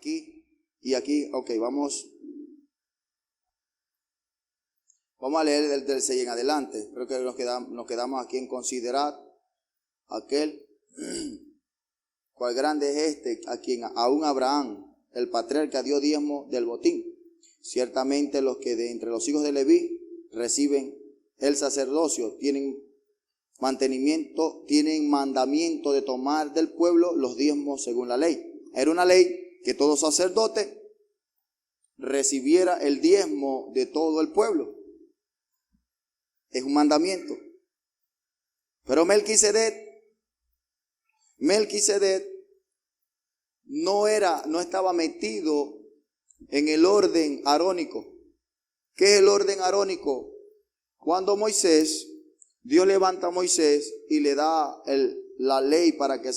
aquí y aquí. Ok, vamos a leer del 6 en adelante. Creo que nos quedamos aquí en considerar aquel cuál grande es este, a quien aún Abraham, el patriarca, dio diezmo del botín. Ciertamente los que de entre los hijos de Leví reciben el sacerdocio tienen mandamiento de tomar del pueblo los diezmos según la ley. Era una ley que todo sacerdote recibiera el diezmo de todo el pueblo. Es un mandamiento. Pero Melquisedec no estaba metido en el orden arónico. ¿Qué es el orden arónico? Cuando Dios levanta a Moisés y le da la ley para que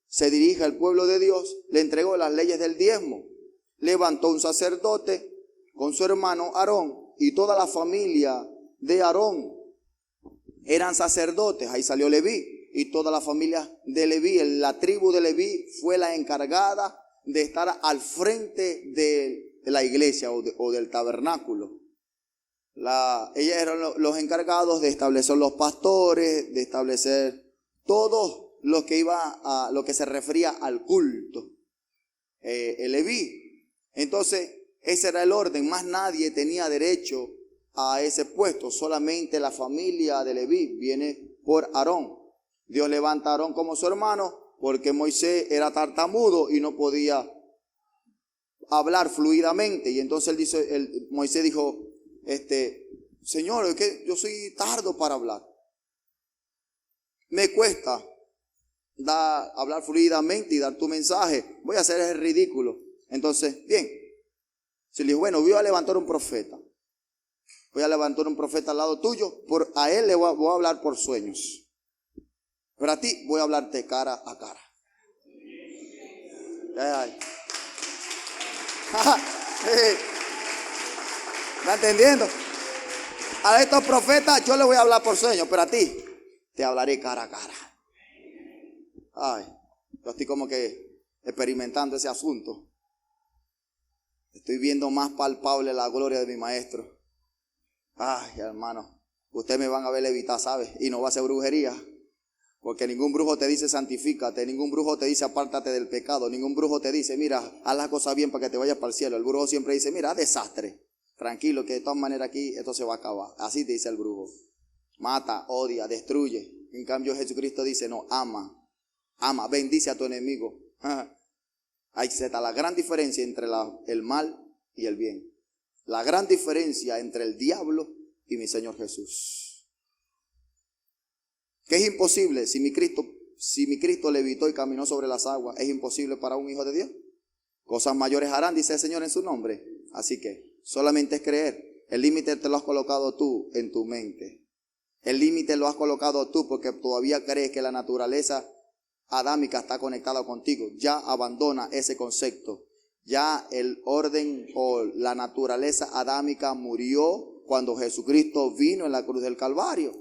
se dirija al pueblo de Dios, le entregó las leyes del diezmo. Levantó un sacerdote con su hermano Aarón, y toda la familia de Aarón eran sacerdotes. Ahí salió Leví, y toda la familia de Leví, la tribu de Leví fue la encargada de estar al frente de la iglesia o del tabernáculo. Ellos eran los encargados de establecer los pastores, de establecer todo lo que se refería al culto. El Leví. Entonces, ese era el orden. Más nadie tenía derecho a ese puesto. Solamente la familia de Leví viene por Aarón. Dios levanta a Aarón como su hermano porque Moisés era tartamudo y no podía hablar fluidamente. Y entonces Moisés dijo, Señor, es que yo soy tardo para hablar. Me cuesta hablar fluidamente y dar tu mensaje. Voy a hacer el ridículo. Entonces, bien. Se le dijo, bueno, voy a levantar un profeta. Voy a levantar un profeta al lado tuyo. A él le voy a hablar por sueños. Pero a ti voy a hablarte cara a cara. ¿Está entendiendo? A estos profetas yo les voy a hablar por sueños, pero a ti te hablaré cara a cara. Ay, yo estoy como que experimentando ese asunto. Estoy viendo más palpable la gloria de mi maestro. Ay, hermano, ustedes me van a ver levitar, ¿sabes? Y no va a ser brujería. Porque ningún brujo te dice santifícate, ningún brujo te dice apártate del pecado, ningún brujo te dice, mira, haz las cosas bien para que te vayas para el cielo. El brujo siempre dice, mira, desastre, tranquilo, que de todas maneras aquí esto se va a acabar. Así te dice el brujo. Mata, odia, destruye. En cambio Jesucristo dice, no, ama, bendice a tu enemigo. Ahí está la gran diferencia entre el mal y el bien. La gran diferencia entre el diablo y mi Señor Jesús. Que es imposible, si mi Cristo levitó y caminó sobre las aguas, es imposible para un hijo de Dios. Cosas mayores harán, dice el Señor en su nombre. Así que solamente es creer. El límite te lo has colocado tú en tu mente. El límite lo has colocado tú porque todavía crees que la naturaleza adámica está conectada contigo. Ya abandona ese concepto. Ya el orden o la naturaleza adámica murió cuando Jesucristo vino en la cruz del Calvario.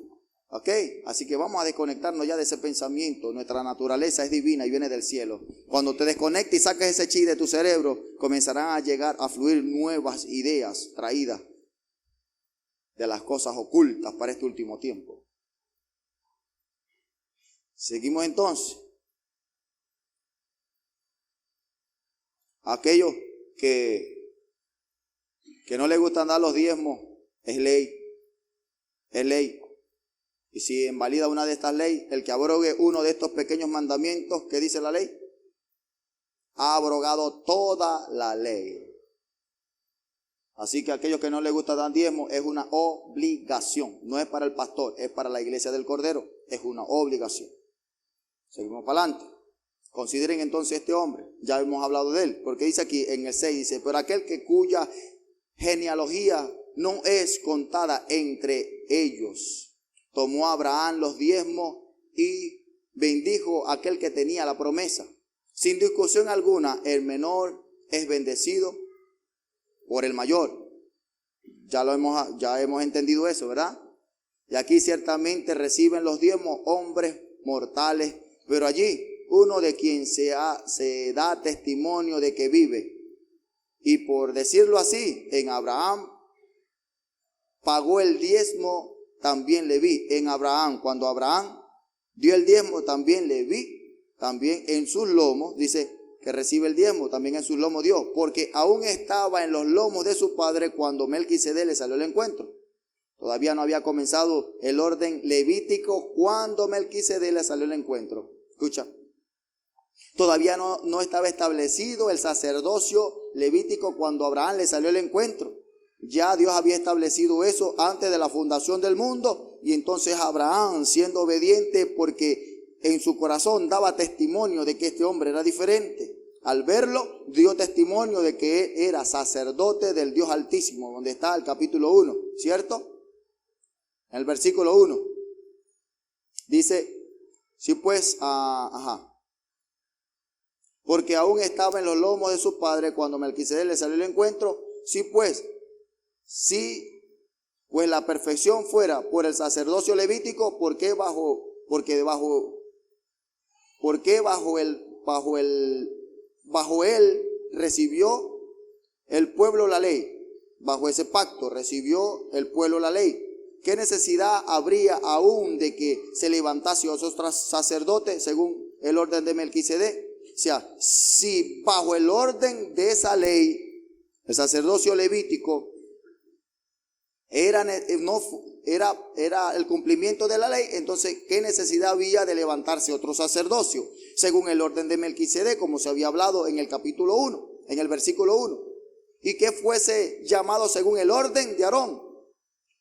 ¿Ok? Así que vamos a desconectarnos ya de ese pensamiento. Nuestra naturaleza es divina y viene del cielo. Cuando te desconectes y saques ese chi de tu cerebro, comenzarán a llegar a fluir nuevas ideas traídas de las cosas ocultas para este último tiempo. Seguimos entonces. Aquellos que no les gustan dar los diezmos, es ley. Es ley. Y si invalida una de estas leyes, el que abrogue uno de estos pequeños mandamientos, ¿qué dice la ley? Ha abrogado toda la ley. Así que aquellos que no les gusta dar diezmo es una obligación. No es para el pastor, es para la iglesia del Cordero. Es una obligación. Seguimos para adelante. Consideren entonces este hombre. Ya hemos hablado de él. Porque dice aquí en el 6, dice, pero aquel cuya genealogía no es contada entre ellos. Tomó a Abraham los diezmos y bendijo a aquel que tenía la promesa. Sin discusión alguna, el menor es bendecido por el mayor. Ya hemos entendido eso, ¿verdad? Y aquí ciertamente reciben los diezmos hombres mortales. Pero allí, uno de quien se da testimonio de que vive. Y por decirlo así, en Abraham pagó el diezmo, también Leví. En Abraham, cuando Abraham dio el diezmo, también Leví, también en sus lomos, dice que recibe el diezmo, también en sus lomos dio, porque aún estaba en los lomos de su padre cuando Melquisedec le salió al encuentro. Todavía no había comenzado el orden levítico cuando Melquisedec le salió al encuentro. Escucha. Todavía no estaba establecido el sacerdocio levítico cuando Abraham le salió al encuentro. Ya Dios había establecido eso antes de la fundación del mundo. Y entonces Abraham, siendo obediente porque en su corazón daba testimonio de que este hombre era diferente, al verlo dio testimonio de que él era sacerdote del Dios Altísimo, donde está el capítulo 1, ¿cierto? En el versículo 1 dice, sí pues, porque aún estaba en los lomos de su padre cuando Melquisedec le salió al encuentro. Sí pues, si pues la perfección fuera por el sacerdocio levítico, ¿por qué bajo él recibió el pueblo la ley? Bajo ese pacto recibió el pueblo la ley. ¿Qué necesidad habría aún de que se levantase otro sacerdote según el orden de Melquisedec? O sea, si bajo el orden de esa ley, el sacerdocio levítico era el cumplimiento de la ley, entonces ¿qué necesidad había de levantarse otro sacerdocio según el orden de Melquisedec, como se había hablado en el capítulo 1, en el versículo 1? Y que fuese llamado según el orden de Aarón,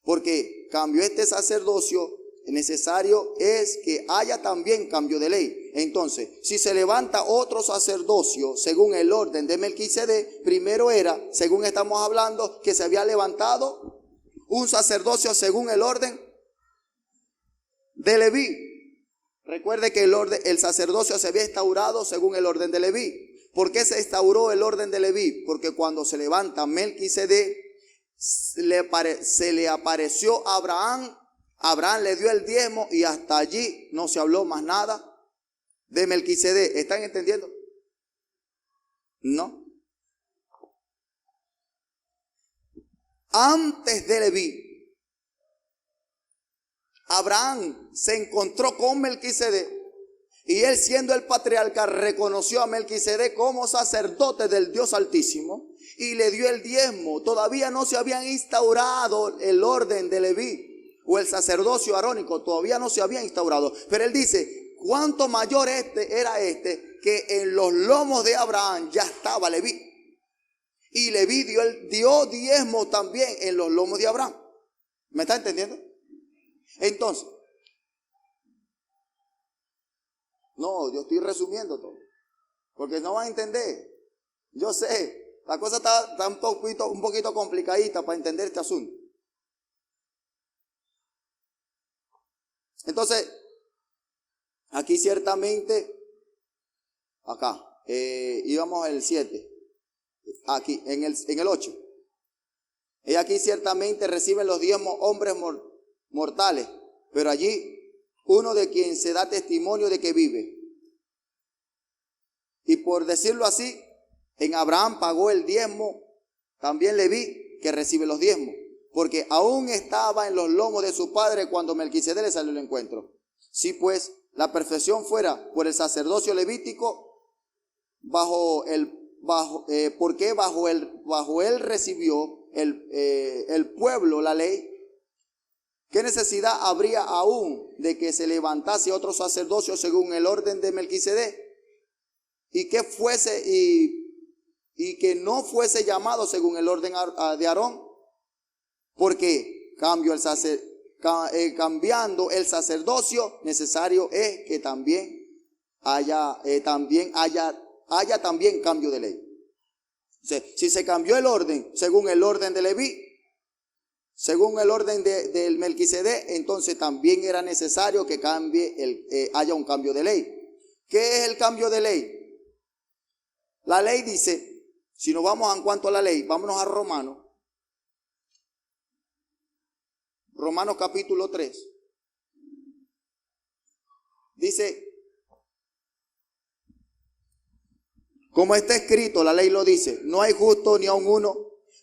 porque cambió este sacerdocio, necesario es que haya también cambio de ley. Entonces, si se levanta otro sacerdocio según el orden de Melquisedec, primero era, según estamos hablando, que se había levantado un sacerdocio según el orden de Leví. Recuerde que el sacerdocio se había instaurado según el orden de Leví. ¿Por qué se instauró el orden de Leví? Porque cuando se levanta Melquisedec, se le apareció a Abraham. Abraham le dio el diezmo y hasta allí no se habló más nada de Melquisedec. ¿Están entendiendo? No. Antes de Leví, Abraham se encontró con Melquisedec y él, siendo el patriarca, reconoció a Melquisedec como sacerdote del Dios Altísimo y le dio el diezmo. Todavía no se habían instaurado el orden de Leví o el sacerdocio arónico, todavía no se había instaurado. Pero él dice, cuánto mayor era que en los lomos de Abraham ya estaba Leví. Y Leví dio diezmo también en los lomos de Abraham. ¿Me está entendiendo? Entonces, no, yo estoy resumiendo todo, porque no van a entender. Yo sé, la cosa está un poquito complicadita para entender este asunto. Entonces, aquí ciertamente, acá, íbamos el 7, aquí, en el 8. Y aquí ciertamente reciben los diezmos hombres mortales, pero allí uno de quien se da testimonio de que vive. Y por decirlo así, en Abraham pagó el diezmo, también Leví, que recibe los diezmos, porque aún estaba en los lomos de su padre cuando Melquisedec le salió al encuentro. Si pues la perfección fuera por el sacerdocio levítico, porque bajo él recibió el pueblo la ley, ¿qué necesidad habría aún de que se levantase otro sacerdocio según el orden de Melquisedec? Y que no fuese llamado según el orden de Aarón, porque cambiando el sacerdocio, necesario es que también haya también cambio de ley. O sea, si se cambió el orden según el orden de Leví, según el orden del Melquisedec, entonces también era necesario que haya un cambio de ley. ¿Qué es el cambio de ley? La ley dice, si nos vamos en cuanto a la ley, vámonos a Romanos capítulo 3. Dice, Como está escrito, la ley lo dice, no hay justo ni aun uno,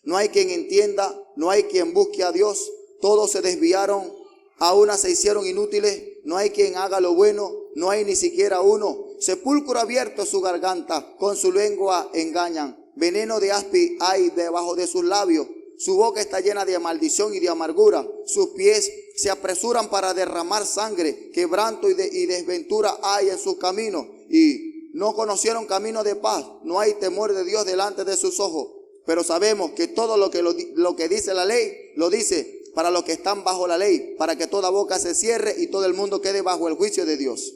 no hay quien entienda, no hay quien busque a Dios, todos se desviaron, a una se hicieron inútiles, no hay quien haga lo bueno, no hay ni siquiera uno. Sepulcro abierto es su garganta, con su lengua engañan. Veneno de áspid hay debajo de sus labios. Su boca está llena de maldición y de amargura. Sus pies se apresuran para derramar sangre. Quebranto y desventura hay en sus caminos. Y no conocieron camino de paz. No hay temor de Dios delante de sus ojos. Pero sabemos que todo lo que dice la ley, lo dice para los que están bajo la ley, para que toda boca se cierre y todo el mundo quede bajo el juicio de Dios.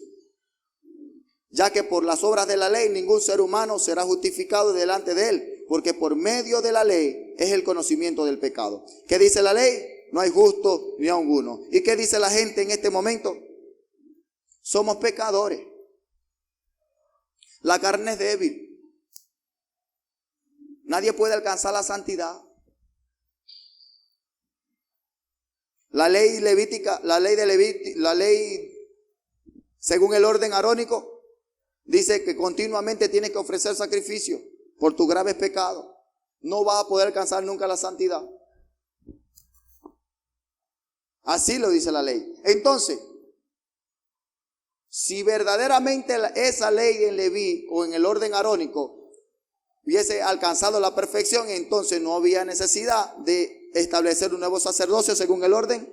Ya que por las obras de la ley ningún ser humano será justificado delante de él, porque por medio de la ley es el conocimiento del pecado. ¿Qué dice la ley? No hay justo ni aun uno. ¿Y qué dice la gente en este momento? Somos pecadores. La carne es débil. Nadie puede alcanzar la santidad. La ley levítica, la ley según el orden arónico, dice que continuamente tienes que ofrecer sacrificio por tus graves pecados. No vas a poder alcanzar nunca la santidad. Así lo dice la ley. Entonces, si verdaderamente esa ley en Leví o en el orden arónico hubiese alcanzado la perfección, entonces no había necesidad de establecer un nuevo sacerdocio según el orden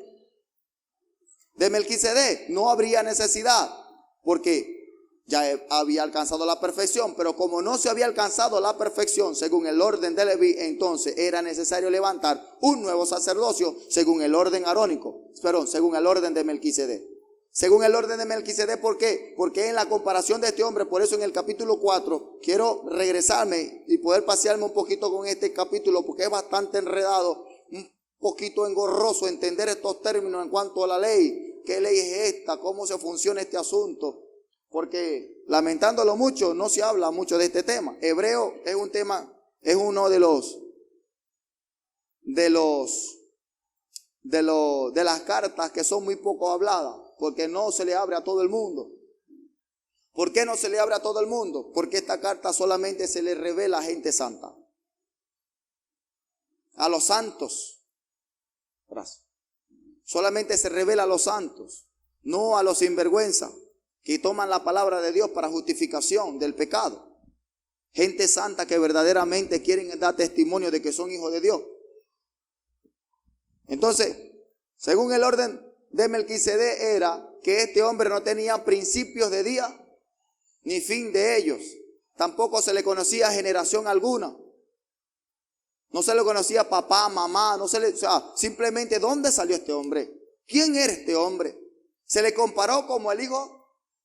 de Melquisedec. No habría necesidad, porque ya había alcanzado la perfección. Pero como no se había alcanzado la perfección según el orden de Leví, entonces era necesario levantar un nuevo sacerdocio según el orden arónico, según el orden de Melquisedec. Según el orden de Melquisedec, ¿por qué? Porque en la comparación de este hombre, por eso en el capítulo 4, quiero regresarme y poder pasearme un poquito con este capítulo, porque es bastante enredado, un poquito engorroso entender estos términos en cuanto a la ley. ¿Qué ley es esta? ¿Cómo se funciona este asunto? Porque lamentándolo mucho, no se habla mucho de este tema. Hebreo es un tema, es uno de las cartas que son muy poco habladas, porque no se le abre a todo el mundo. ¿Por qué no se le abre a todo el mundo? Porque esta carta solamente se le revela a gente santa, a los santos. Solamente se revela a los santos, no a los sinvergüenza que toman la palabra de Dios para justificación del pecado. Gente santa que verdaderamente quieren dar testimonio de que son hijos de Dios. Entonces, según el orden de Melquisedec era que este hombre no tenía principios de día ni fin de ellos. Tampoco se le conocía generación alguna. No se le conocía papá, mamá, simplemente ¿dónde salió este hombre? ¿Quién era este hombre? Se le comparó como el hijo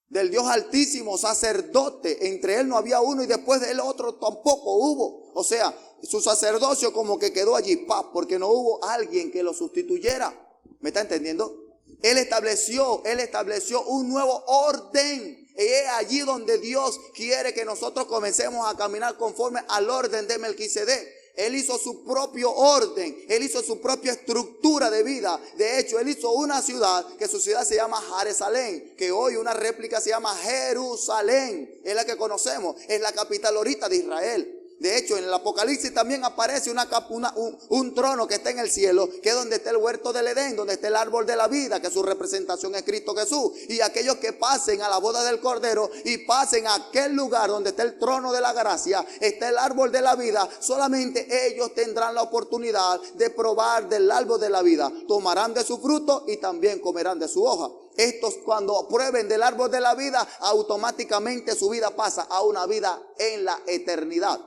del Dios Altísimo, sacerdote. Entre él no había uno y después de él otro tampoco hubo. O sea, su sacerdocio como que quedó allí, porque no hubo alguien que lo sustituyera. ¿Me está entendiendo? Él estableció un nuevo orden. Y es allí donde Dios quiere que nosotros comencemos a caminar conforme al orden de Melquisedec. Él hizo su propio orden, él hizo su propia estructura de vida. De hecho, él hizo una ciudad, que su ciudad se llama Jerusalén, que hoy una réplica se llama Jerusalén. Es la que conocemos, es la capital ahorita de Israel. De hecho, en el Apocalipsis también aparece un trono que está en el cielo, que es donde está el huerto del Edén, donde está el árbol de la vida, que su representación es Cristo Jesús. Y aquellos que pasen a la boda del Cordero y pasen a aquel lugar donde está el trono de la gracia, está el árbol de la vida, solamente ellos tendrán la oportunidad de probar del árbol de la vida. Tomarán de su fruto y también comerán de su hoja. Estos, cuando prueben del árbol de la vida, automáticamente su vida pasa a una vida en la eternidad.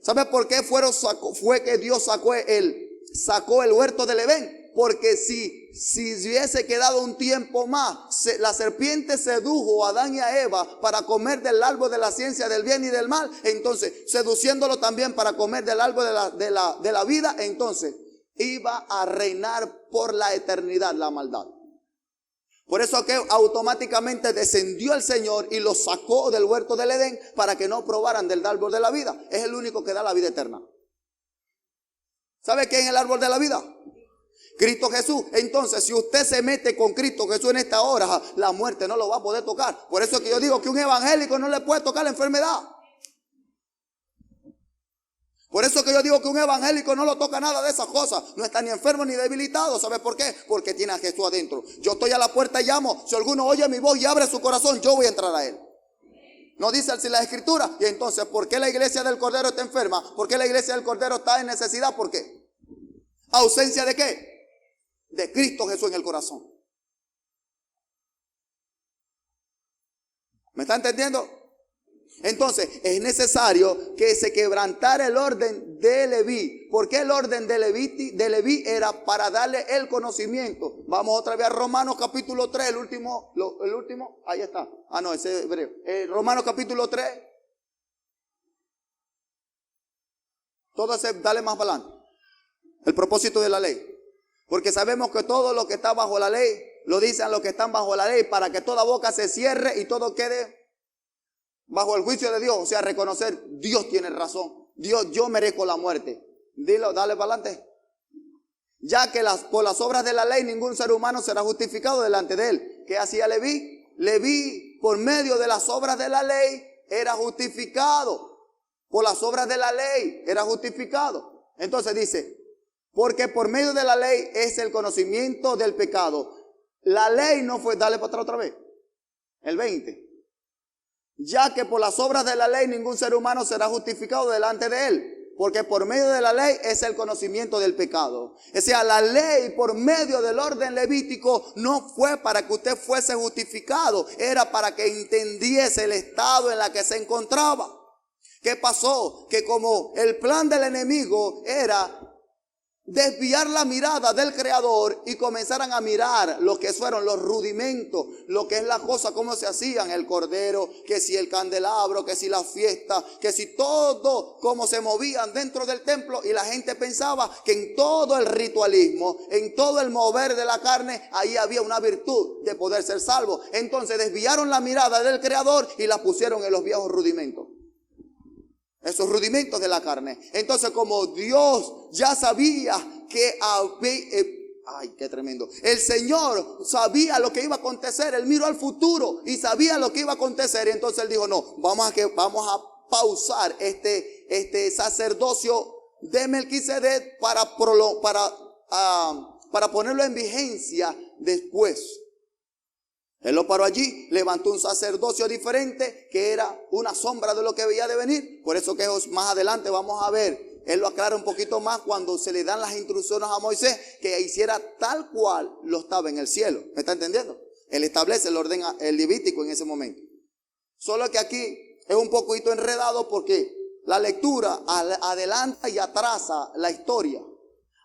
¿Sabe por qué fue que Dios sacó el huerto del Edén? Porque si hubiese quedado un tiempo más, la serpiente sedujo a Adán y a Eva para comer del árbol de la ciencia del bien y del mal. Entonces, seduciéndolo también para comer del árbol de la vida, entonces iba a reinar por la eternidad la maldad. Por eso que automáticamente descendió el Señor y los sacó del huerto del Edén para que no probaran del árbol de la vida. Es el único que da la vida eterna. ¿Sabe quién es el árbol de la vida? Cristo Jesús. Entonces, si usted se mete con Cristo Jesús en esta hora, la muerte no lo va a poder tocar. Por eso es que yo digo que un evangélico no le puede tocar la enfermedad. Por eso que yo digo que un evangélico no lo toca nada de esas cosas. No está ni enfermo ni debilitado. ¿Sabe por qué? Porque tiene a Jesús adentro. Yo estoy a la puerta y llamo. Si alguno oye mi voz y abre su corazón, yo voy a entrar a él. No dice así la Escritura. Y entonces, ¿por qué la iglesia del Cordero está enferma? ¿Por qué la iglesia del Cordero está en necesidad? ¿Por qué? ¿Ausencia de qué? De Cristo Jesús en el corazón. ¿Me está entendiendo? Entonces es necesario que se quebrantara el orden de Leví. ¿Por qué el orden de Leví era para darle el conocimiento? Vamos otra vez a Romanos capítulo 3, el último, ahí está. Ah, no, ese es hebreo. Romanos capítulo 3. Todo ese, dale más para adelante. El propósito de la ley. Porque sabemos que todo lo que está bajo la ley, lo dicen los que están bajo la ley, para que toda boca se cierre y todo quede bajo el juicio de Dios. O sea, reconocer, Dios tiene razón. Dios, yo merezco la muerte. Dilo, dale para adelante. Ya que por las obras de la ley ningún ser humano será justificado delante de él. ¿Qué hacía Leví? Leví, por medio de las obras de la ley, era justificado. Por las obras de la ley era justificado. Entonces dice, porque por medio de la ley es el conocimiento del pecado. La ley no fue, dale para atrás otra vez, el 20. Ya que por las obras de la ley ningún ser humano será justificado delante de él. Porque por medio de la ley es el conocimiento del pecado. O sea, la ley por medio del orden levítico no fue para que usted fuese justificado. Era para que entendiese el estado en la que se encontraba. ¿Qué pasó? Que como el plan del enemigo era desviar la mirada del Creador y comenzaran a mirar lo que fueron los rudimentos, lo que es la cosa, cómo se hacían, el cordero, que si el candelabro, que si la fiesta, que si todo, cómo se movían dentro del templo, y la gente pensaba que en todo el ritualismo, en todo el mover de la carne, ahí había una virtud de poder ser salvo. Entonces desviaron la mirada del Creador y la pusieron en los viejos rudimentos. Esos rudimentos de la carne. Entonces, como Dios ya sabía que ay, qué tremendo. El Señor sabía lo que iba a acontecer. Él miró al futuro y sabía lo que iba a acontecer. Y entonces Él dijo, no, vamos a pausar este sacerdocio de Melquisedec para ponerlo en vigencia después. Él lo paró allí, levantó un sacerdocio diferente que era una sombra de lo que veía de venir. Por eso que más adelante vamos a ver, él lo aclara un poquito más cuando se le dan las instrucciones a Moisés que hiciera tal cual lo estaba en el cielo. ¿Me está entendiendo? Él establece el orden el levítico en ese momento. Solo que aquí es un poquito enredado porque la lectura adelanta y atrasa la historia.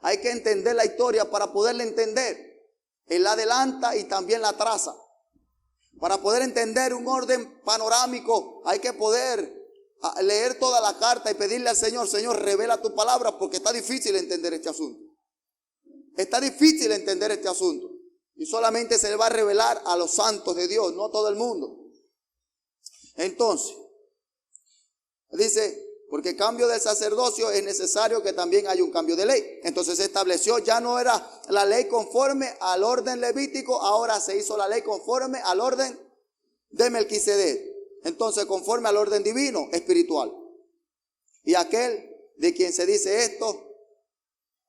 Hay que entender la historia para poderla entender. Él la adelanta y también la atrasa. Para poder entender un orden panorámico hay que poder leer toda la carta y pedirle al Señor, Señor, revela tu palabra, porque está difícil entender este asunto. Está difícil entender este asunto. Y solamente se le va a revelar a los santos de Dios, no a todo el mundo. Entonces, dice, porque cambio del sacerdocio es necesario que también haya un cambio de ley. Entonces se estableció, ya no era la ley conforme al orden levítico, ahora se hizo la ley conforme al orden de Melquisedec. Entonces conforme al orden divino, espiritual. Y aquel de quien se dice esto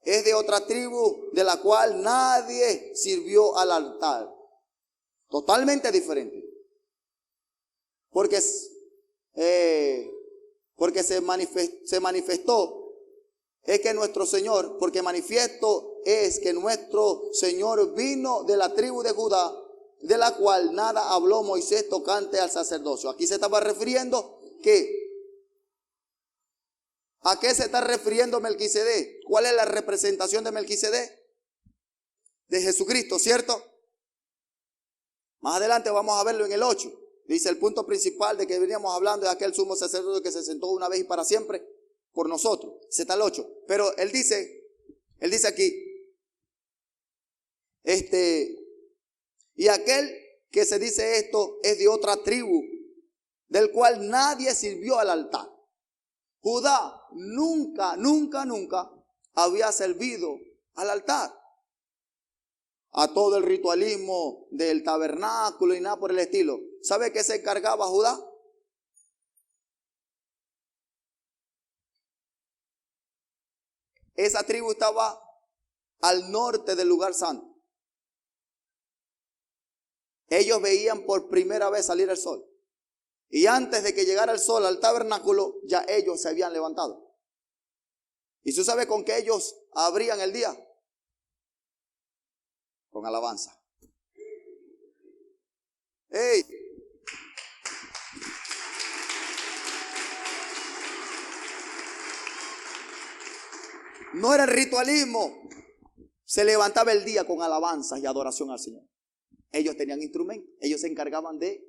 es de otra tribu de la cual nadie sirvió al altar. Totalmente diferente. Porque se manifestó es que nuestro Señor, porque manifiesto es que nuestro Señor vino de la tribu de Judá, de la cual nada habló Moisés tocante al sacerdocio. Aquí se estaba refiriendo que, ¿a qué se está refiriendo Melquisedec? ¿Cuál es la representación de Melquisedec? De Jesucristo, ¿cierto? Más adelante vamos a verlo en el 8. Dice el punto principal de que veníamos hablando de aquel sumo sacerdote que se sentó una vez y para siempre por nosotros. Ese está el 8. Pero él dice aquí, y aquel que se dice esto es de otra tribu, del cual nadie sirvió al altar. Judá nunca había servido al altar. A todo el ritualismo del tabernáculo y nada por el estilo. ¿Sabe qué se encargaba Judá? esa tribu estaba al norte del lugar santo. Ellos veían por primera vez salir el sol. Y antes de que llegara el sol al tabernáculo, ya ellos se habían levantado. ¿Y tú sabes con qué ellos abrían el día? Con alabanza. ¡Ey! No era el ritualismo. Se levantaba el día con alabanzas y adoración al Señor. Ellos tenían instrumentos. Ellos se encargaban de...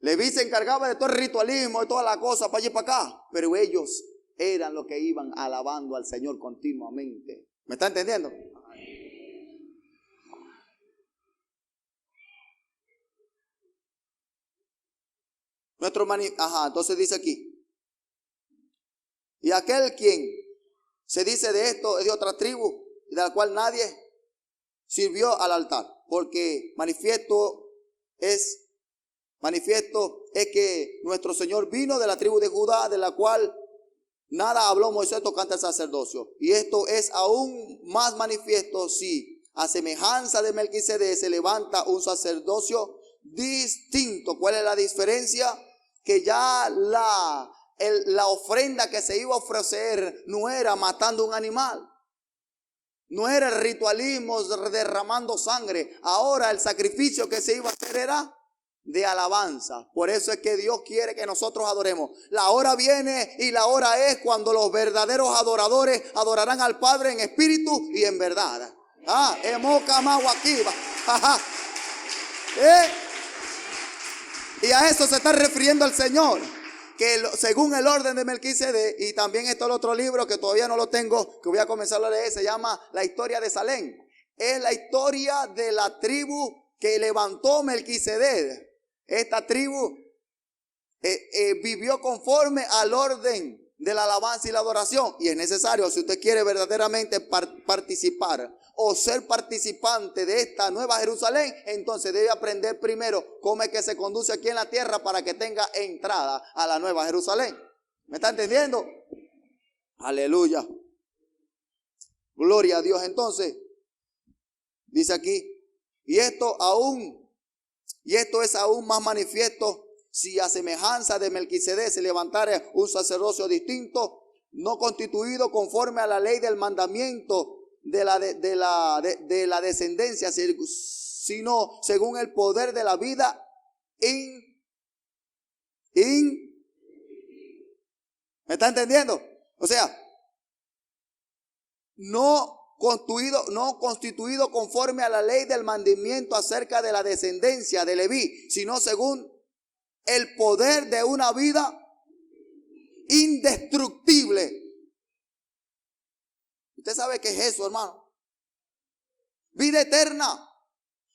Leví se encargaba de todo el ritualismo, de toda la cosa para allá y para acá. Pero ellos eran los que iban alabando al Señor continuamente. ¿Me está entendiendo? Entonces dice aquí. Y aquel quien se dice de esto es de otra tribu, de la cual nadie sirvió al altar. Porque manifiesto es que nuestro Señor vino de la tribu de Judá, de la cual nada habló Moisés tocante al sacerdocio. Y esto es aún más manifiesto si a semejanza de Melquisedec se levanta un sacerdocio distinto. ¿Cuál es la diferencia? Que ya la ofrenda que se iba a ofrecer no era matando un animal. No era el ritualismo derramando sangre. Ahora el sacrificio que se iba a hacer era de alabanza. Por eso es que Dios quiere que nosotros adoremos. La hora viene y la hora es cuando los verdaderos adoradores adorarán al Padre en espíritu y en verdad. Y a eso se está refiriendo el Señor. Que según el orden de Melquisedec, y también está el otro libro que todavía no lo tengo, que voy a comenzar a leer, se llama La historia de Salem. Es la historia de la tribu que levantó Melquisedec. Esta tribu vivió conforme al orden de la alabanza y la adoración. Y es necesario, si usted quiere verdaderamente participar o ser participante de esta nueva Jerusalén, entonces debe aprender primero cómo es que se conduce aquí en la tierra para que tenga entrada a la nueva Jerusalén. ¿Me está entendiendo? Aleluya. Gloria a Dios. Entonces, dice aquí, y esto es aún más manifiesto si a semejanza de Melquisedec se levantare un sacerdocio distinto, no constituido conforme a la ley del mandamiento de la descendencia, sino según el poder de la vida ¿me está entendiendo? O sea, no constituido conforme a la ley del mandamiento acerca de la descendencia de Leví, sino según el poder de una vida indestructible. ¿Usted sabe qué es eso, hermano? Vida eterna.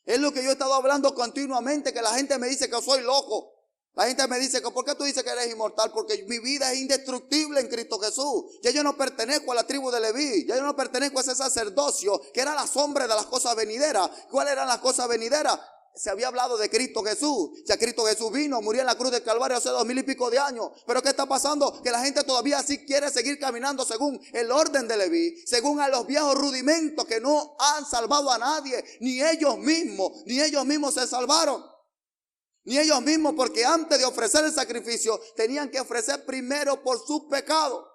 Es lo que yo he estado hablando continuamente, que la gente me dice que soy loco. La gente me dice que ¿por qué tú dices que eres inmortal? Porque mi vida es indestructible en Cristo Jesús. Ya yo no pertenezco a la tribu de Leví. Ya yo no pertenezco a ese sacerdocio que era la sombra de las cosas venideras. ¿Cuáles eran las cosas venideras? Se había hablado de Cristo Jesús. Ya Cristo Jesús vino, murió en la cruz del Calvario hace 2000 y pico de años. Pero ¿qué está pasando? Que la gente todavía sí quiere seguir caminando según el orden de Leví, según a los viejos rudimentos que no han salvado a nadie, ni ellos mismos se salvaron. Ni ellos mismos, porque antes de ofrecer el sacrificio tenían que ofrecer primero por sus pecados.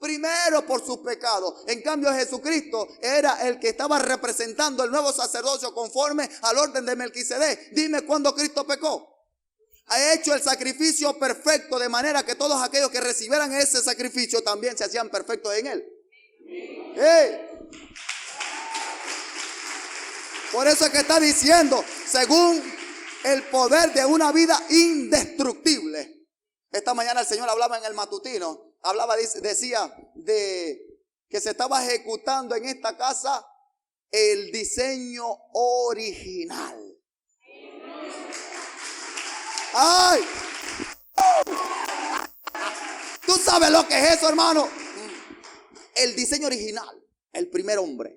Primero por sus pecados. En cambio Jesucristo era el que estaba representando el nuevo sacerdocio conforme al orden de Melquisedec. Dime cuándo Cristo pecó. Ha hecho el sacrificio perfecto, de manera que todos aquellos que recibieran ese sacrificio también se hacían perfectos en él. ¡Hey! Por eso es que está diciendo, según el poder de una vida indestructible. Esta mañana el Señor hablaba en el matutino. Decía de que se estaba ejecutando en esta casa el diseño original. ¡Ay! ¿Tú sabes lo que es eso, hermano? El diseño original, el primer hombre.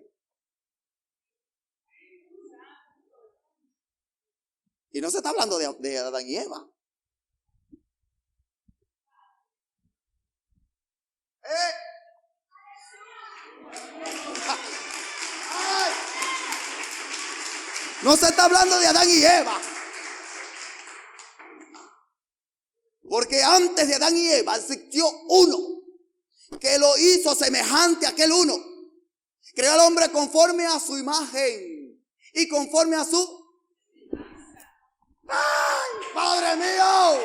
Y no se está hablando de Adán y Eva. No se está hablando de Adán y Eva. Porque antes de Adán y Eva existió uno que lo hizo semejante a aquel uno. Creó al hombre conforme a su imagen y conforme a su... ¡Ay, Padre mío!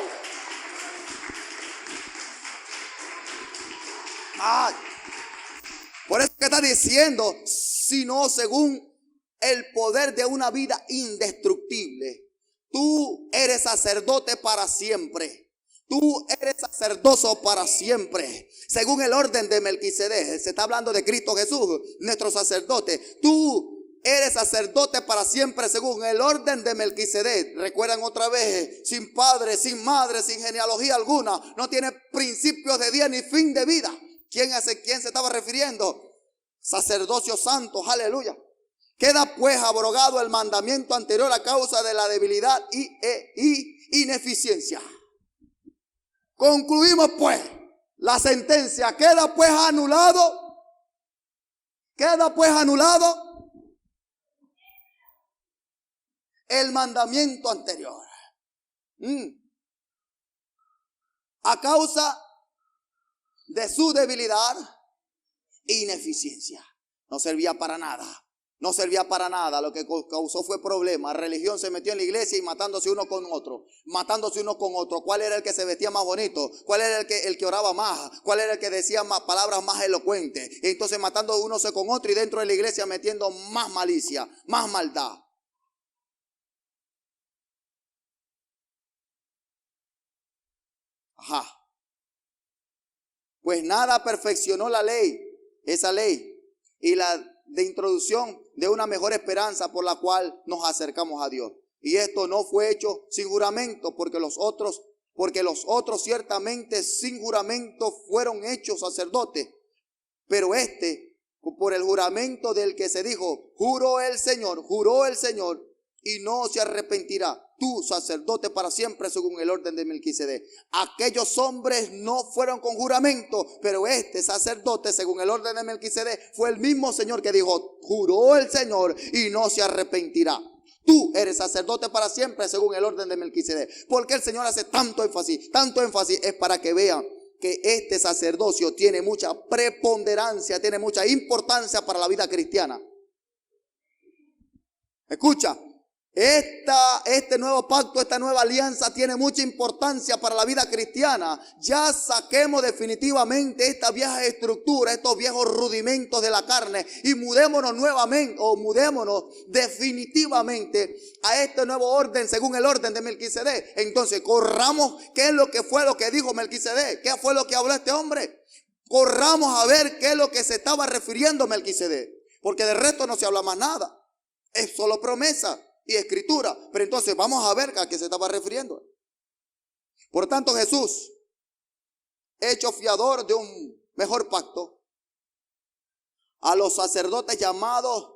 ¡Ay! Por eso que está diciendo, sino según el poder de una vida indestructible. Tú eres sacerdote para siempre. Tú eres sacerdocio para siempre. Según el orden de Melquisedec. Se está hablando de Cristo Jesús, nuestro sacerdote. Tú eres sacerdote para siempre según el orden de Melquisedec. Recuerdan otra vez, sin padre, sin madre, sin genealogía alguna. No tiene principios de día ni fin de vida. ¿Quién se estaba refiriendo? Sacerdocio santo, aleluya. Queda pues abrogado el mandamiento anterior a causa de la debilidad y ineficiencia. Concluimos pues la sentencia. Queda pues anulado el mandamiento anterior. A causa de su debilidad e ineficiencia. No servía para nada. No servía para nada. Lo que causó fue problema. La religión se metió en la iglesia y matándose uno con otro. ¿Cuál era el que se vestía más bonito? ¿Cuál era el que oraba más? ¿Cuál era el que decía más palabras más elocuentes? Y entonces matando uno con otro y dentro de la iglesia metiendo más malicia, más maldad. Ajá. Pues nada perfeccionó la ley, esa ley, y la de introducción de una mejor esperanza por la cual nos acercamos a Dios. Y esto no fue hecho sin juramento, porque los otros ciertamente sin juramento fueron hechos sacerdotes. Pero por el juramento del que se dijo, juró el Señor, y no se arrepentirá, tú sacerdote para siempre según el orden de Melquisedec. Aquellos hombres no fueron con juramento, pero este sacerdote según el orden de Melquisedec fue el mismo Señor que dijo, juró el Señor y no se arrepentirá. Tú eres sacerdote para siempre según el orden de Melquisedec. ¿Por qué el Señor hace tanto énfasis? Tanto énfasis es para que vean que este sacerdocio tiene mucha preponderancia, tiene mucha importancia para la vida cristiana. Escucha. Este nuevo pacto, esta nueva alianza tiene mucha importancia para la vida cristiana. Ya saquemos definitivamente esta vieja estructura, estos viejos rudimentos de la carne y mudémonos definitivamente a este nuevo orden según el orden de Melquisedec. Entonces corramos, ¿qué es lo que fue lo que dijo Melquisedec? ¿Qué fue lo que habló este hombre? Corramos a ver qué es lo que se estaba refiriendo Melquisedec, porque de resto no se habla más nada. Es solo promesa y escritura. Pero entonces vamos a ver a qué se estaba refiriendo. Por tanto, Jesús, hecho fiador de un mejor pacto, a los sacerdotes llamados,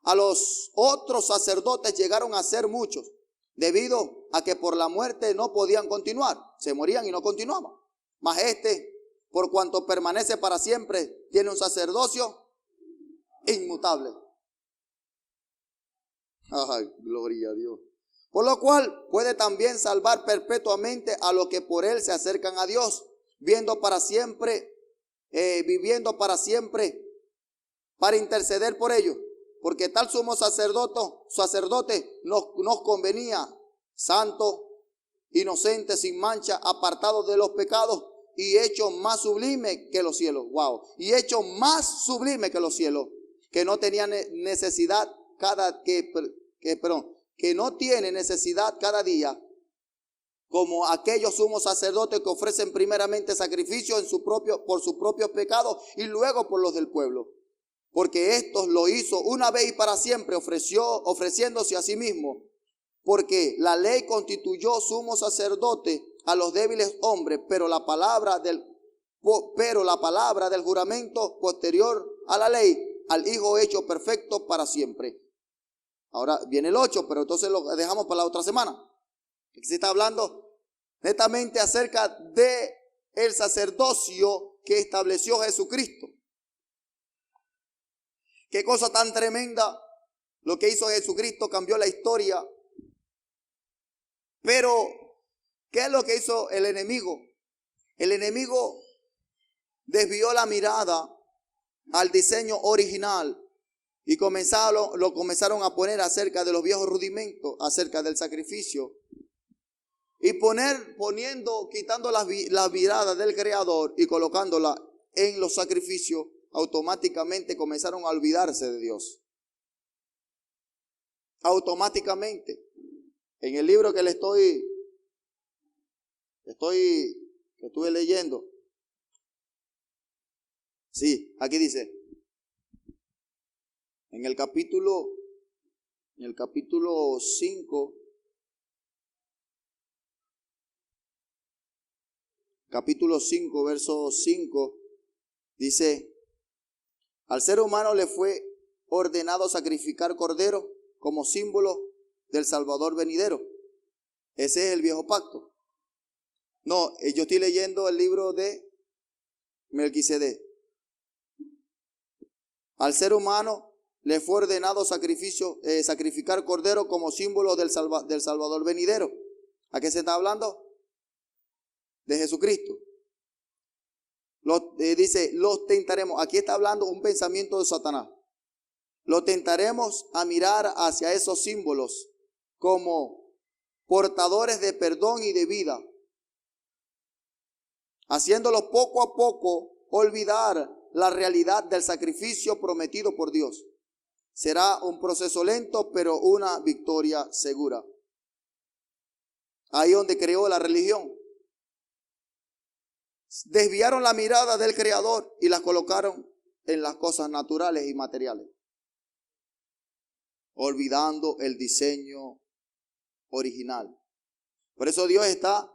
a los otros sacerdotes llegaron a ser muchos, debido a que por la muerte no podían continuar, se morían y no continuaban. Mas por cuanto permanece para siempre, tiene un sacerdocio inmutable. Ay, gloria a Dios. Por lo cual puede también salvar perpetuamente a los que por él se acercan a Dios, viviendo para siempre para interceder por ellos. Porque tal sumo sacerdote nos convenía, santo, inocente, sin mancha, apartado de los pecados y hecho más sublime que los cielos. Wow. Y hecho más sublime que los cielos, que no tenía necesidad que no tiene necesidad cada día, como aquellos sumos sacerdotes que ofrecen primeramente sacrificio por sus propios pecados y luego por los del pueblo. Porque estos lo hizo una vez y para siempre, ofreciéndose a sí mismo. Porque la ley constituyó sumo sacerdote a los débiles hombres, pero la palabra del juramento posterior a la ley, al Hijo hecho perfecto para siempre. Ahora viene el 8, pero entonces lo dejamos para la otra semana. Aquí se está hablando netamente acerca de el sacerdocio que estableció Jesucristo. Qué cosa tan tremenda Lo que hizo Jesucristo cambió la historia. Pero, ¿qué es lo que hizo el enemigo? El enemigo desvió la mirada al diseño original y lo comenzaron a poner acerca de los viejos rudimentos, acerca del sacrificio. Y quitando la mirada del Creador y colocándola en los sacrificios, automáticamente comenzaron a olvidarse de Dios. Automáticamente. En el libro que estuve leyendo. Sí, aquí dice. En el capítulo 5. Capítulo 5, verso 5, dice: al ser humano le fue ordenado sacrificar cordero como símbolo del Salvador venidero. Ese es el viejo pacto. No, yo estoy leyendo el libro de Melquisedec. Al ser humano le fue ordenado sacrificar cordero como símbolo del Salvador venidero. ¿A qué se está hablando? De Jesucristo. Dice, los tentaremos. Aquí está hablando un pensamiento de Satanás. Lo tentaremos a mirar hacia esos símbolos como portadores de perdón y de vida, haciéndolos poco a poco olvidar la realidad del sacrificio prometido por Dios. Será un proceso lento, pero una victoria segura. Ahí donde creó la religión. Desviaron la mirada del Creador y las colocaron en las cosas naturales y materiales, olvidando el diseño original. Por eso Dios está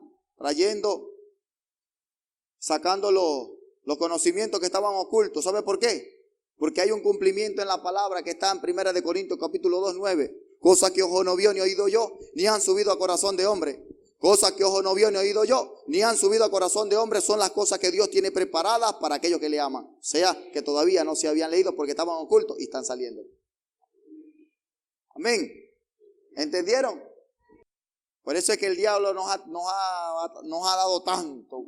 sacando los conocimientos que estaban ocultos. ¿Sabe por qué? Porque hay un cumplimiento en la palabra que está en 1 Corintios capítulo 2, 9. Cosas que ojo no vio ni oído yo, ni han subido a corazón de hombre. Cosas que ojo no vio ni oído yo, ni han subido a corazón de hombre, son las cosas que Dios tiene preparadas para aquellos que le aman. O sea, que todavía no se habían leído porque estaban ocultos y están saliendo. Amén. ¿Entendieron? Por eso es que el diablo nos ha dado tanto.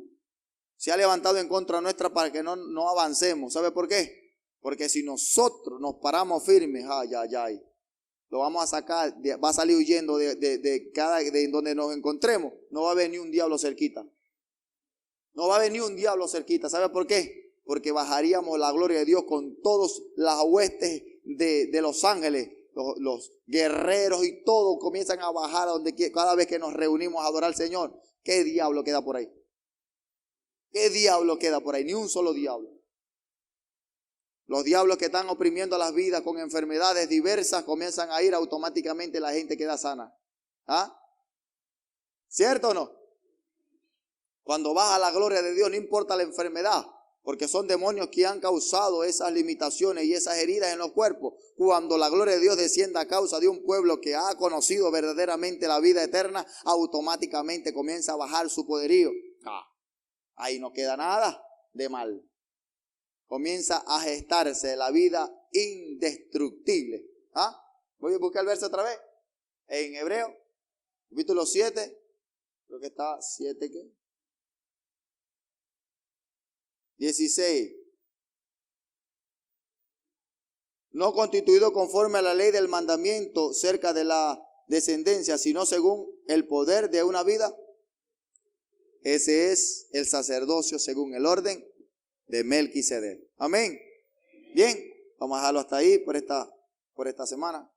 Se ha levantado en contra nuestra para que no avancemos. ¿Sabe por qué? Porque si nosotros nos paramos firmes, lo vamos a sacar, va a salir huyendo de donde nos encontremos. No va a haber ni un diablo cerquita. No va a haber ni un diablo cerquita. ¿Sabe por qué? Porque bajaríamos la gloria de Dios con todas las huestes de los ángeles. Los guerreros y todo comienzan a bajar cada vez que nos reunimos a adorar al Señor. ¿Qué diablo queda por ahí? ¿Qué diablo queda por ahí? Ni un solo diablo. Los diablos que están oprimiendo las vidas con enfermedades diversas comienzan a ir automáticamente, la gente queda sana. ¿Ah? ¿Cierto o no? Cuando baja la gloria de Dios, no importa la enfermedad, porque son demonios que han causado esas limitaciones y esas heridas en los cuerpos. Cuando la gloria de Dios descienda a causa de un pueblo que ha conocido verdaderamente la vida eterna, automáticamente comienza a bajar su poderío. Ahí no queda nada de mal. Comienza a gestarse la vida indestructible. Voy a buscar el verso otra vez. En Hebreo, capítulo 7. Creo que está 7, ¿qué? 16. No constituido conforme a la ley del mandamiento cerca de la descendencia, sino según el poder de una vida. Ese es el sacerdocio según el orden de Melquisedec. Amén. Bien, vamos a dejarlo hasta ahí por esta semana.